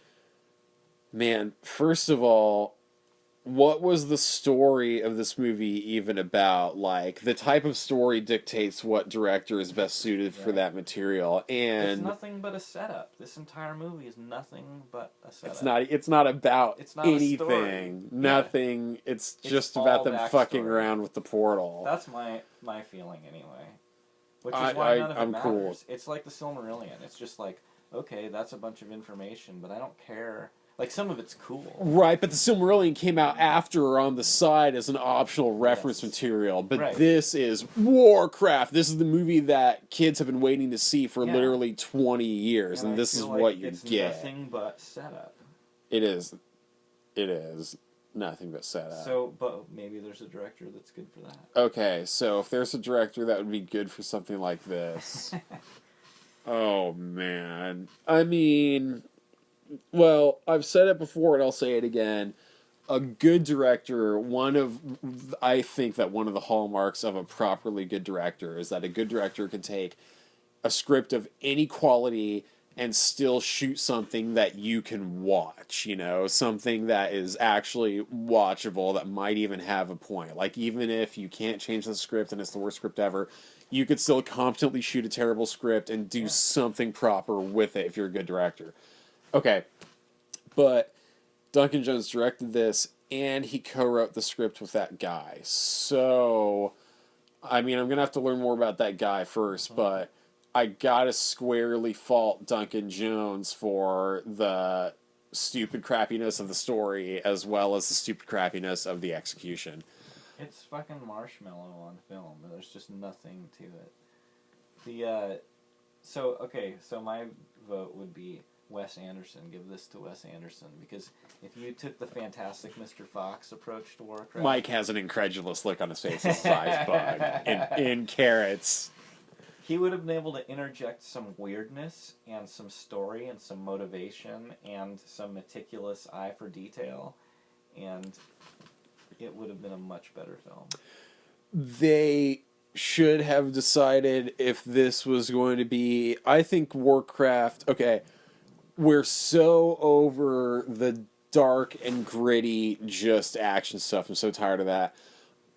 Man, first of all, what was the story of this movie even about? Like, the type of story dictates what director is best suited for that material. And it's nothing but a setup. This entire movie is nothing but a setup. It's not about anything. Nothing. Yeah. It's just about them fucking around with the portal. That's my feeling anyway. Which is why none of it matters. Cool. It's like the Silmarillion. It's just like, okay, that's a bunch of information, but I don't care Like, some of it's cool. Right, but the Silmarillion came out after or on the side as an optional reference material. But this is Warcraft. This is the movie that kids have been waiting to see for literally 20 years, and this is what you get. It's nothing but setup. It is. It is nothing but setup. So, but maybe there's a director that's good for that. Okay, so if there's a director that would be good for something like this... Oh, man. I mean... Well, I've said it before and I'll say it again. A good director, I think that one of the hallmarks of a properly good director is that a good director can take a script of any quality and still shoot something that you can watch, you know, something that is actually watchable, that might even have a point. Like, even if you can't change the script and it's the worst script ever, you could still competently shoot a terrible script and do something proper with it if you're a good director. Okay, but Duncan Jones directed this, and he co-wrote the script with that guy. So, I mean, I'm going to have to learn more about that guy first, but I gotta squarely fault Duncan Jones for the stupid crappiness of the story, as well as the stupid crappiness of the execution. It's fucking marshmallow on film. There's just nothing to it. So my vote would be Wes Anderson. Give this to Wes Anderson, because if you took the fantastic Mr. Fox approach to Warcraft... Mike has an incredulous look on his face as size bug in carrots. He would have been able to interject some weirdness and some story and some motivation and some meticulous eye for detail, and it would have been a much better film. They should have decided if this was going to be... I think Warcraft... Okay, we're so over the dark and gritty just action stuff. I'm so tired of that.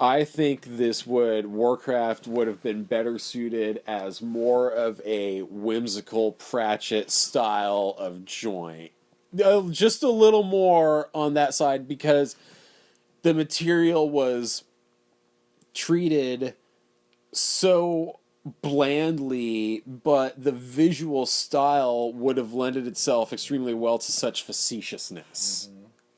I think Warcraft would have been better suited as more of a whimsical Pratchett style of joint. Just a little more on that side, because the material was treated so blandly, but the visual style would have lended itself extremely well to such facetiousness.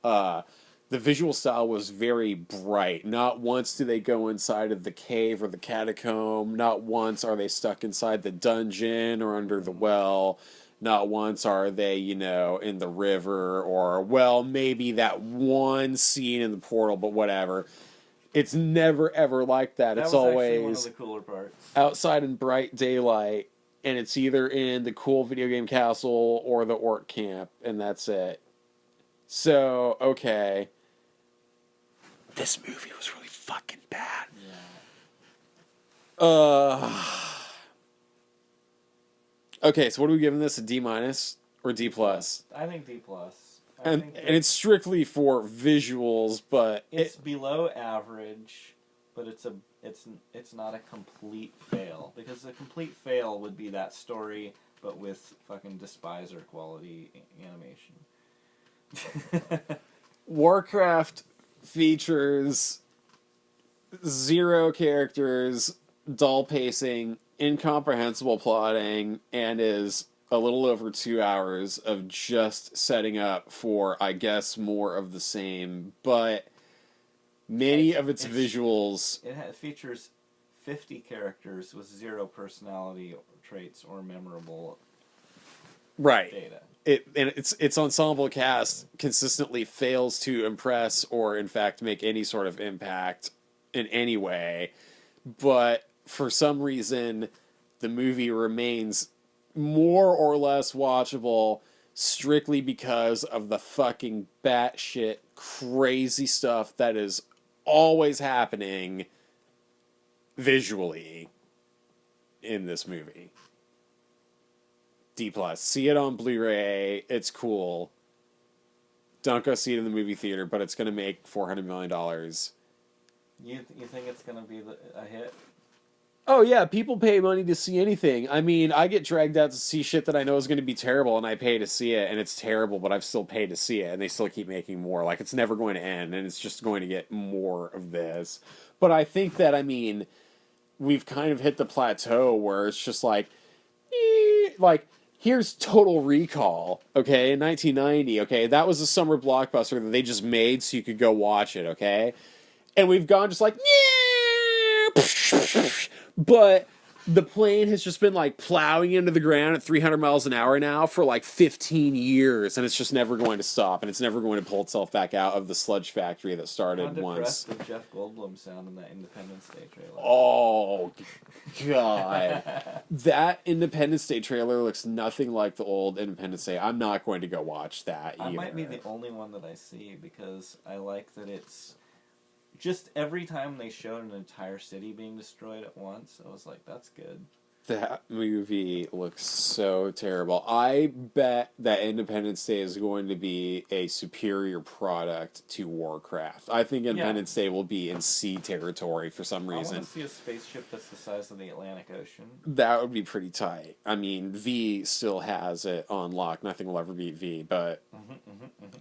The visual style was very bright. Not once do they go inside of the cave or the catacomb. Not once are they stuck inside the dungeon or under the well. Not once are they, you know, in the river, or, well, maybe that one scene in the portal, but whatever. It's never, ever like that. It's always one of the cooler parts. Outside in bright daylight, and it's either in the cool video game castle or the orc camp, and that's it. So, okay. This movie was really fucking bad. Yeah. Okay, so what are we giving this? A D- or D+? I think D+. And it's strictly for visuals, but it's below average, but it's not a complete fail, because a complete fail would be that story, but with fucking despiser quality animation. Warcraft features 0 characters, dull pacing, incomprehensible plotting, and is a little over 2 hours of just setting up for, I guess, more of the same, but many of its visuals... It features 50 characters with 0 personality traits or memorable data. Its ensemble cast consistently fails to impress or, in fact, make any sort of impact in any way, but for some reason, the movie remains more or less watchable strictly because of the fucking batshit crazy stuff that is always happening visually in this movie. D+. See it on Blu-ray. It's cool. Don't go see it in the movie theater, but it's going to make $400 million. You think it's going to be a hit? Oh, yeah, people pay money to see anything. I mean, I get dragged out to see shit that I know is going to be terrible, and I pay to see it, and it's terrible, but I've still paid to see it, and they still keep making more. Like, it's never going to end, and it's just going to get more of this. But I think that, I mean, we've kind of hit the plateau where it's just like, here's Total Recall, okay, in 1990, okay? That was a summer blockbuster that they just made so you could go watch it, okay? And we've gone just like, yeah! But the plane has just been like plowing into the ground at 300 miles an hour now for like 15 years, and it's just never going to stop, and it's never going to pull itself back out of the sludge factory that started once. How depressed the Jeff Goldblum sound in that Independence Day trailer? Oh, God. That Independence Day trailer looks nothing like the old Independence Day. I'm not going to go watch that either. I might be the only one that I see, because I like that it's... Just every time they showed an entire city being destroyed at once, I was like, that's good. That movie looks so terrible. I bet that Independence Day is going to be a superior product to Warcraft. I think Independence Day will be in sea territory for some reason. I want to see a spaceship that's the size of the Atlantic Ocean. That would be pretty tight. I mean, V still has it on lock. Nothing will ever beat V, but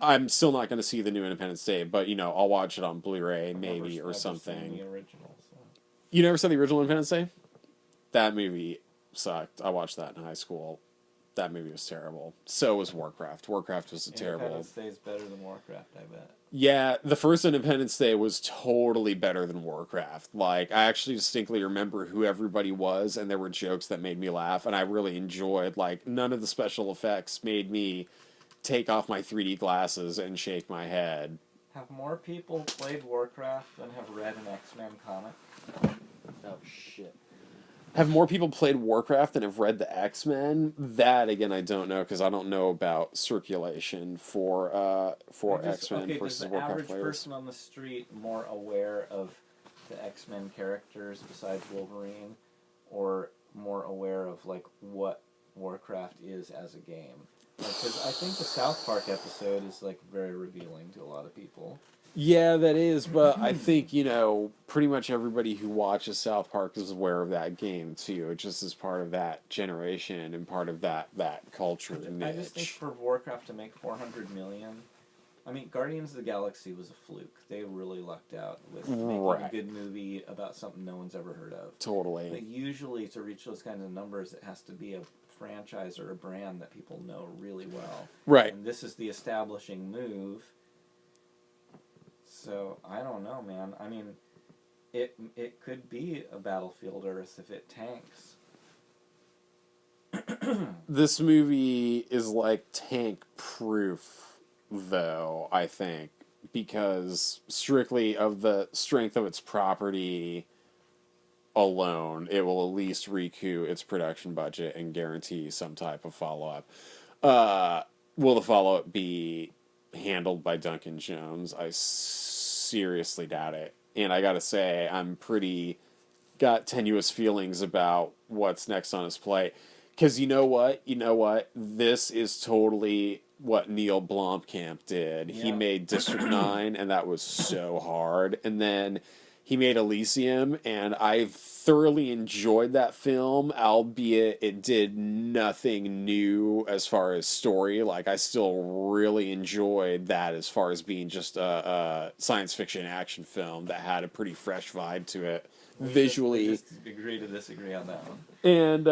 I'm still not going to see the new Independence Day, but, you know, I'll watch it on Blu-ray maybe or something. I've seen the original, so. You never saw the original Independence Day? That movie sucked. I watched that in high school. That movie was terrible. So was Warcraft. Warcraft was a terrible... Independence Day is better than Warcraft, I bet. Yeah, the first Independence Day was totally better than Warcraft. Like, I actually distinctly remember who everybody was, and there were jokes that made me laugh, and I really enjoyed, like, none of the special effects made me take off my 3D glasses and shake my head. Have more people played Warcraft than have read an X-Men comic? Oh, shit. Have more people played Warcraft than have read the X-Men? That, again, I don't know, because I don't know about circulation for X-Men versus Warcraft players. Is the average person on the street more aware of the X-Men characters besides Wolverine, or more aware of, like, what Warcraft is as a game? Because I think the South Park episode is, like, very revealing to a lot of people. Yeah, that is, but I think, you know, pretty much everybody who watches South Park is aware of that game, too. It just is part of that generation and part of that culture niche. I just think for Warcraft to make $400 million... I mean, Guardians of the Galaxy was a fluke. They really lucked out with making a good movie about something no one's ever heard of. Totally. But usually, to reach those kinds of numbers, it has to be a franchise or a brand that people know really well. Right. And this is the establishing move. So, I don't know, man. I mean, it could be a Battlefield Earth if it tanks. This movie is like tank-proof, though, I think, because strictly of the strength of its property alone, it will at least recoup its production budget and guarantee some type of follow-up. Will the follow-up be handled by Duncan Jones? I seriously doubt it. And I gotta say, I'm got tenuous feelings about what's next on his plate. Because you know what? This is totally what Neil Blomkamp did. Yeah. He made District 9, and that was so hard. And then he made Elysium, and I've thoroughly enjoyed that film, albeit it did nothing new as far as story. Like, I still really enjoyed that as far as being just a science fiction action film that had a pretty fresh vibe to it. Visually. We just agree to disagree on that one. And,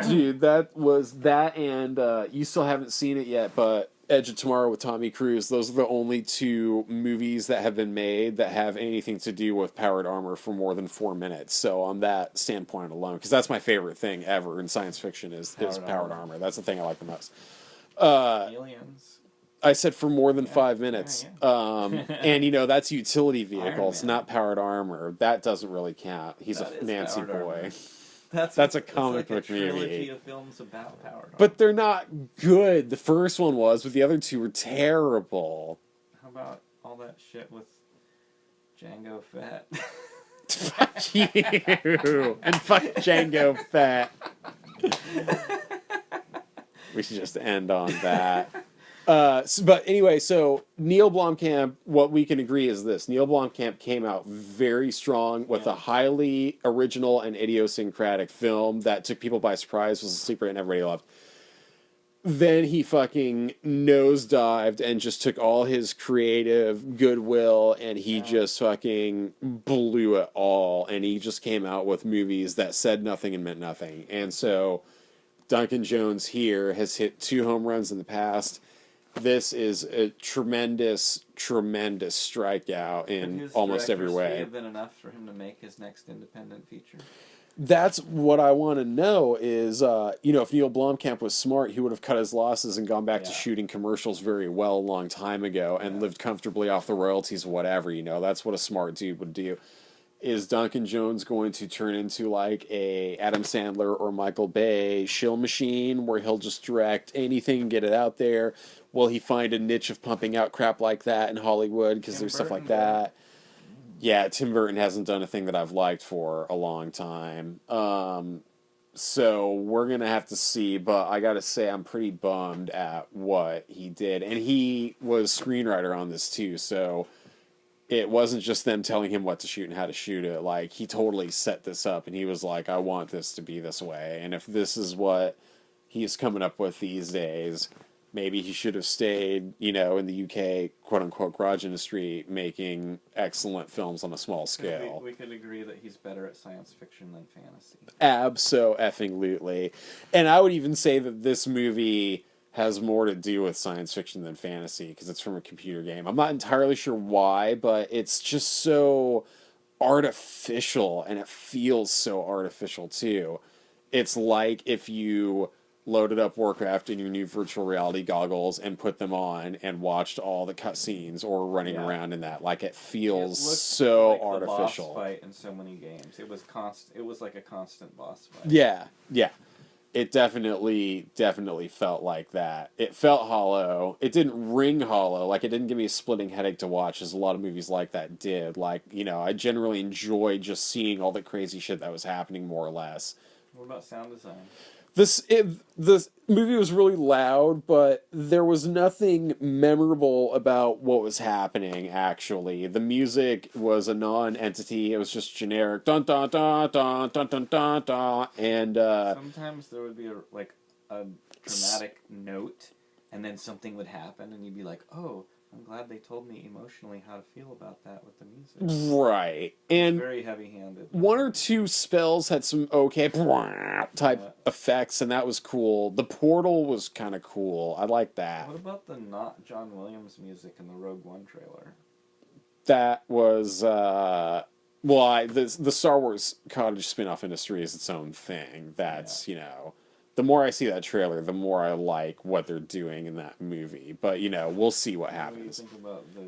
dude, that was that, and you still haven't seen it yet, but Edge of Tomorrow with Tommy Cruise, those are the only two movies that have been made that have anything to do with powered armor for more than 4 minutes. So on that standpoint alone, because that's my favorite thing ever in science fiction is powered armor. That's the thing I like the most. Aliens. I said for more than 5 minutes. Yeah. And, you know, that's utility vehicles, not powered armor. That doesn't really count. He's a Nancy boy. That's a comic book movie. It's like a trilogy of films about powered armor. But they're not good. The first one was, but the other two were terrible. How about all that shit with Django Fett? Fuck you. And fuck Django Fett. We should just end on that. But anyway, so Neil Blomkamp, what we can agree is this. Neil Blomkamp came out very strong with a highly original and idiosyncratic film that took people by surprise, was a sleeper and everybody loved. Then he fucking nosedived and just took all his creative goodwill and he just fucking blew it all. And he just came out with movies that said nothing and meant nothing. And so Duncan Jones here has hit 2 home runs in the past. This is a tremendous, tremendous strikeout in almost every way. Would have been enough for him to make his next independent feature? That's what I want to know is, if Neil Blomkamp was smart, he would have cut his losses and gone back to shooting commercials very well a long time ago and lived comfortably off the royalties, whatever, That's what a smart dude would do. Is Duncan Jones going to turn into like a Adam Sandler or Michael Bay shill machine where he'll just direct anything and get it out there? Will he find a niche of pumping out crap like that in Hollywood? Because there's stuff like that. Yeah, Tim Burton hasn't done a thing that I've liked for a long time. So we're going to have to see, but I got to say I'm pretty bummed at what he did. And he was screenwriter on this too, so it wasn't just them telling him what to shoot and how to shoot it. Like, he totally set this up, and he was like, I want this to be this way. And if this is what he's coming up with these days, maybe he should have stayed, in the UK, quote-unquote, garage industry, making excellent films on a small scale. We could agree that he's better at science fiction than fantasy. Abso-effing-lutely. And I would even say that this movie has more to do with science fiction than fantasy because it's from a computer game. I'm not entirely sure why, but it's just so artificial, and it feels so artificial too. It's like if you loaded up Warcraft in your new virtual reality goggles and put them on and watched all the cutscenes or running around in that. Like, it feels so like artificial. The boss fight in so many games. It was like a constant boss fight. Yeah. It definitely felt like that. It felt hollow. It didn't ring hollow. Like, it didn't give me a splitting headache to watch, as a lot of movies like that did. Like, I generally enjoyed just seeing all the crazy shit that was happening, more or less. What about sound design? The movie was really loud, but there was nothing memorable about what was happening, actually. The music was a non-entity. It was just generic dun dun dun dun dun dun dun dun, and sometimes there would be a dramatic note, and then something would happen, and you'd be like, oh, I'm glad they told me emotionally how to feel about that with the music. Right. And very heavy-handed. One or two spells had some okay type effects, and that was cool. The portal was kind of cool. I like that. What about the not John Williams music in the Rogue One trailer? That was the Star Wars cottage spin-off industry is its own thing. That's, the more I see that trailer, the more I like what they're doing in that movie. But, we'll see what happens. What do you think about the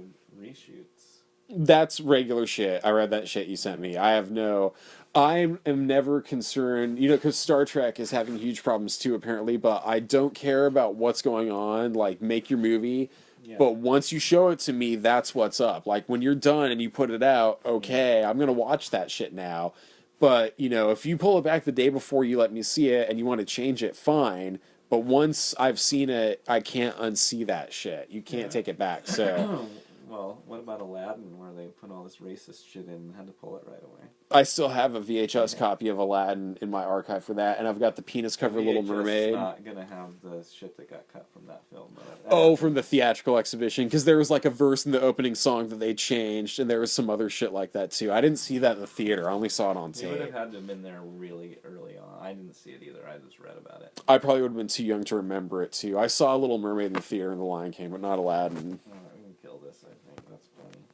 reshoots? That's regular shit. I read that shit you sent me. I am never concerned, because Star Trek is having huge problems too, apparently, but I don't care about what's going on. Like, make your movie. Yeah. But once you show it to me, that's what's up. Like, when you're done and you put it out, okay, I'm going to watch that shit now. But, if you pull it back the day before you let me see it and you want to change it, fine. But once I've seen it, I can't unsee that shit. You can't take it back, so... Well, what about Aladdin, where they put all this racist shit in and had to pull it right away? I still have a VHS copy of Aladdin in my archive for that, and I've got the penis-covered Little Mermaid. Is not going to have the shit that got cut from that film. From the theatrical exhibition, because there was like a verse in the opening song that they changed, and there was some other shit like that too. I didn't see that in the theater. I only saw it on tape. You would have had to have been there really early on. I didn't see it either. I just read about it. I probably would have been too young to remember it too. I saw Little Mermaid in the theater and The Lion King, but not Aladdin. I'm going to kill this, I think. That's funny.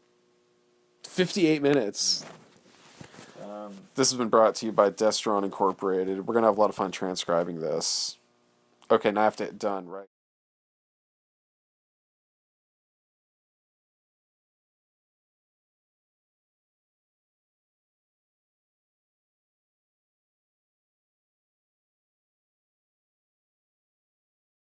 58 minutes. This has been brought to you by Destron Incorporated. We're going to have a lot of fun transcribing this. Okay, now I have to hit done, right?